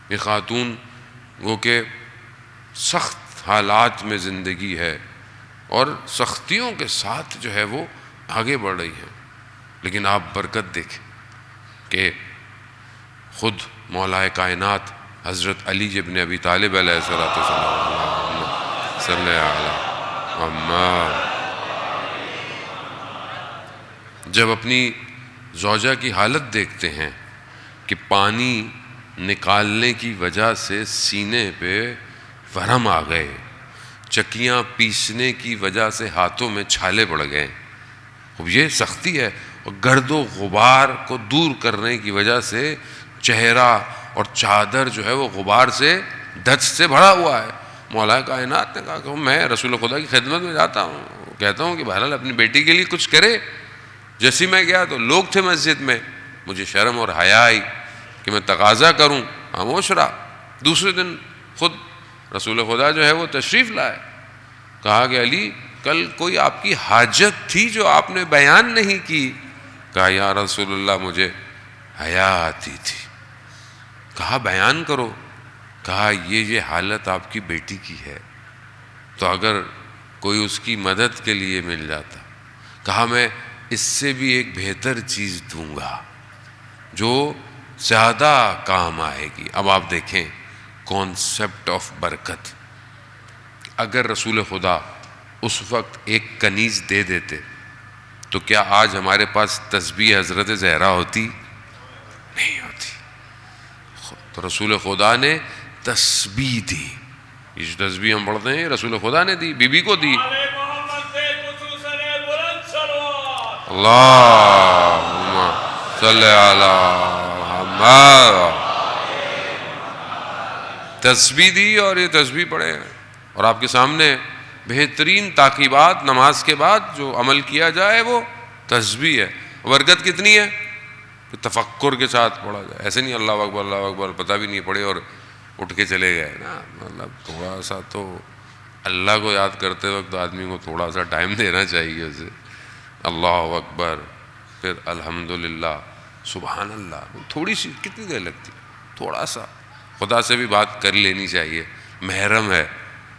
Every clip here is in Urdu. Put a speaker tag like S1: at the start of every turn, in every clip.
S1: یہ خاتون وہ کہ سخت حالات میں زندگی ہے اور سختیوں کے ساتھ جو ہے وہ آگے بڑھ رہی ہیں، لیکن آپ برکت دیکھیں کہ خود مولا کائنات حضرت علی ابن ابی طالب علیہ الصلوۃ والسلام، اللہم صلی علی محمد، جب اپنی زوجہ کی حالت دیکھتے ہیں کہ پانی نکالنے کی وجہ سے سینے پہ ورم آ گئے، چکیاں پیسنے کی وجہ سے ہاتھوں میں چھالے پڑ گئے، اب یہ سختی ہے، اور گرد و غبار کو دور کرنے کی وجہ سے چہرہ اور چادر جو ہے وہ غبار سے دھج سے بھرا ہوا ہے۔ مولا کائنات نے کہا کہ میں رسول خدا کی خدمت میں جاتا ہوں، کہتا ہوں کہ بہرحال اپنی بیٹی کے لیے کچھ کرے۔ جیسے میں گیا تو لوگ تھے مسجد میں، مجھے شرم اور حیا آئی کہ میں تقاضا کروں، خاموش رہا۔ دوسرے دن خود رسول خدا جو ہے وہ تشریف لائے، کہا کہ علی کل کوئی آپ کی حاجت تھی جو آپ نے بیان نہیں کی؟ کہا یا رسول اللہ مجھے حیا آتی تھی۔ کہا بیان کرو۔ کہا یہ حالت آپ کی بیٹی کی ہے، تو اگر کوئی اس کی مدد کے لیے مل جاتا۔ کہا میں اس سے بھی ایک بہتر چیز دوں گا جو زیادہ کام آئے گی۔ اب آپ دیکھیں کانسیپٹ آف برکت۔ اگر رسول خدا اس وقت ایک کنیز دے دیتے تو کیا آج ہمارے پاس تسبیح حضرت زہرا ہوتی؟ نہیں ہوتی۔ تو رسول خدا نے تسبیح دی، یہ جو تسبیح ہم پڑھتے ہیں رسول خدا نے دی، بی بی کو دی۔ اللہم صلی علی محمد، تسبیح دی، اور یہ تسبیح پڑھے، اور آپ کے سامنے بہترین تاکیبات نماز کے بعد جو عمل کیا جائے وہ تسبیح ہے۔ برکت کتنی ہے کہ تفکر کے ساتھ پڑھا جائے، ایسے نہیں اللہ اکبر پتہ بھی نہیں پڑے اور اٹھ کے چلے گئے نا، مطلب تھوڑا سا تو اللہ کو یاد کرتے وقت آدمی کو تھوڑا سا ٹائم دینا چاہیے اسے۔ اللہ اکبر، پھر الحمدللہ، سبحان اللہ، تھوڑی سی کتنی دیر لگتی ہے، تھوڑا سا خدا سے بھی بات کر لینی چاہیے۔ محرم ہے،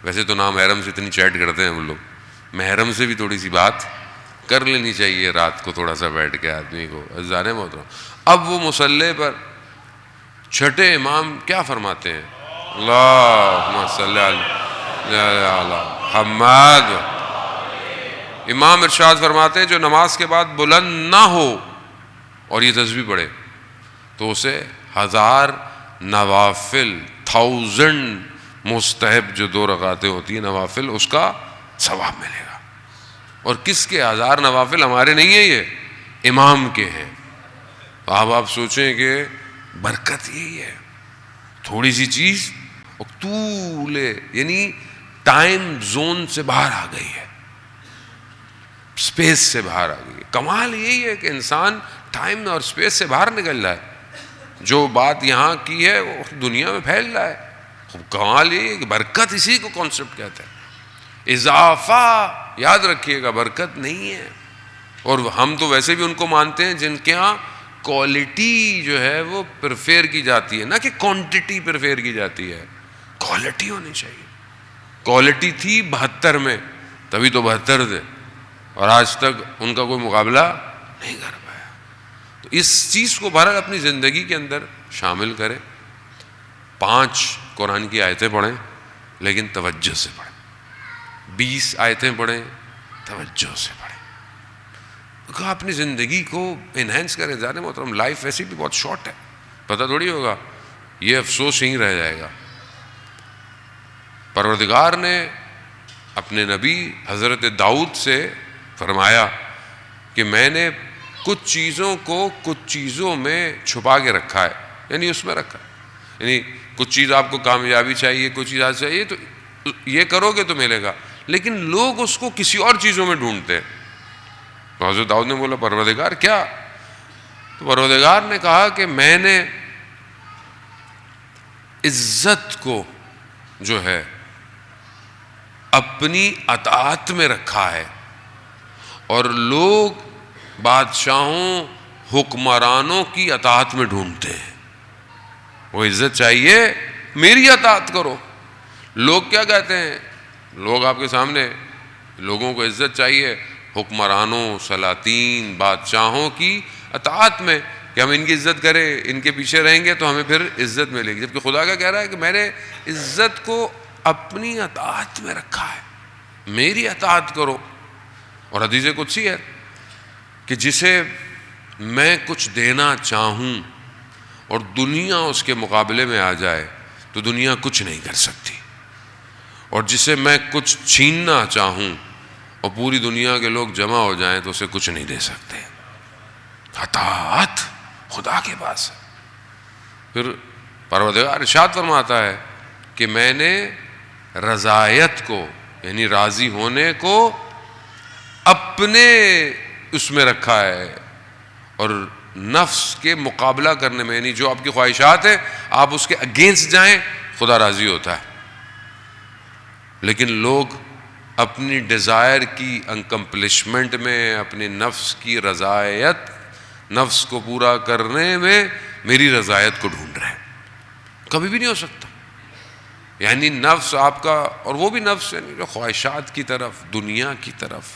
S1: ویسے تو نامحرم سے اتنی چیٹ کرتے ہیں ہم لوگ، محرم سے بھی تھوڑی سی بات کر لینی چاہیے رات کو تھوڑا سا بیٹھ کے آدمی کو۔ عزیزان محترم، اب وہ مصلی پر چھٹے امام کیا فرماتے ہیں؟ اللہم صلی علی محمد۔ امام ارشاد فرماتے ہیں جو نماز کے بعد بلند نہ ہو اور یہ تسبیح پڑھے تو اسے 1000 نوافل، 1000 مستحب جو 2 رکعتیں ہوتی ہیں نوافل، اس کا ثواب ملے گا۔ اور کس کے 1000 نوافل؟ ہمارے نہیں ہیں، یہ امام کے ہیں۔ تو اب آپ سوچیں کہ برکت یہی ہے، تھوڑی سی چیز طول، یعنی ٹائم زون سے باہر آ گئی ہے، سپیس سے باہر آ گئی ہے۔ کمال یہی ہے کہ انسان ٹائم اور سپیس سے باہر نکل رہا ہے، جو بات یہاں کی ہے وہ دنیا میں پھیل رہا ہے۔ کمال یہی ہے کہ برکت اسی کو کانسیپٹ کہتا ہے۔ اضافہ یاد رکھیے گا برکت نہیں ہے، اور ہم تو ویسے بھی ان کو مانتے ہیں جن کے ہاں کوالٹی جو ہے وہ پریفیر کی جاتی ہے، نہ کہ کوانٹٹی پریفیر کی جاتی ہے، کوالٹی ہونی چاہیے۔ کوالٹی تھی 72 میں، تبھی تو 72 تھے، اور آج تک ان کا کوئی مقابلہ نہیں کر پایا۔ تو اس چیز کو بہرحال اپنی زندگی کے اندر شامل کریں۔ 5 قرآن کی آیتیں پڑھیں لیکن توجہ سے پڑھیں، 20 آیتیں پڑھیں توجہ سے پڑھیں، کہا اپنی زندگی کو انہینس کریں۔ زیادہ محترم لائف ویسے بھی بہت شارٹ ہے، پتہ تھوڑی ہوگا، یہ افسوس ہی رہ جائے گا۔ پروردگار نے اپنے نبی حضرت داؤد سے فرمایا کہ میں نے کچھ چیزوں کو کچھ چیزوں میں چھپا کے رکھا ہے، یعنی اس میں رکھا ہے، یعنی کچھ چیز آپ کو کامیابی چاہیے، کچھ چیز آپ چاہیے تو یہ کرو گے تو ملے گا، لیکن لوگ اس کو کسی اور چیزوں میں ڈھونڈتے ہیں۔ تو حضرت داؤد نے بولا پروردگار کیا؟ تو پروردگار نے کہا کہ میں نے عزت کو جو ہے اپنی اطاعت میں رکھا ہے، اور لوگ بادشاہوں حکمرانوں کی اطاعت میں ڈھونڈتے ہیں۔ وہ عزت چاہیے میری اطاعت کرو. لوگ کیا کہتے ہیں؟ لوگ آپ کے سامنے، لوگوں کو عزت چاہیے حکمرانوں، سلاطین، بادشاہوں کی اطاعت میں، کہ ہم ان کی عزت کریں، ان کے پیچھے رہیں گے تو ہمیں پھر عزت ملے گی. جبکہ خدا کا کہہ رہا ہے کہ میں نے عزت کو اپنی اطاعت میں رکھا ہے، میری اطاعت کرو. اور حدیث قدسی ہے کہ جسے میں کچھ دینا چاہوں اور دنیا اس کے مقابلے میں آ جائے تو دنیا کچھ نہیں کر سکتی، اور جسے میں کچھ چھیننا چاہوں اور پوری دنیا کے لوگ جمع ہو جائیں تو اسے کچھ نہیں دے سکتے. اطاعت خدا کے پاس ہے. پھر پروردگار ارشاد فرماتا ہے کہ میں نے رضایت کو، یعنی راضی ہونے کو اپنے اس میں رکھا ہے، اور نفس کے مقابلہ کرنے میں، یعنی جو آپ کی خواہشات ہیں آپ اس کے اگینسٹ جائیں، خدا راضی ہوتا ہے. لیکن لوگ اپنی ڈیزائر کی انکمپلشمنٹ میں، اپنے نفس کی رضایت، نفس کو پورا کرنے میں میری رضایت کو ڈھونڈ رہے ہیں. کبھی بھی نہیں ہو سکتا. یعنی نفس آپ کا، اور وہ بھی نفس یعنی جو خواہشات کی طرف، دنیا کی طرف،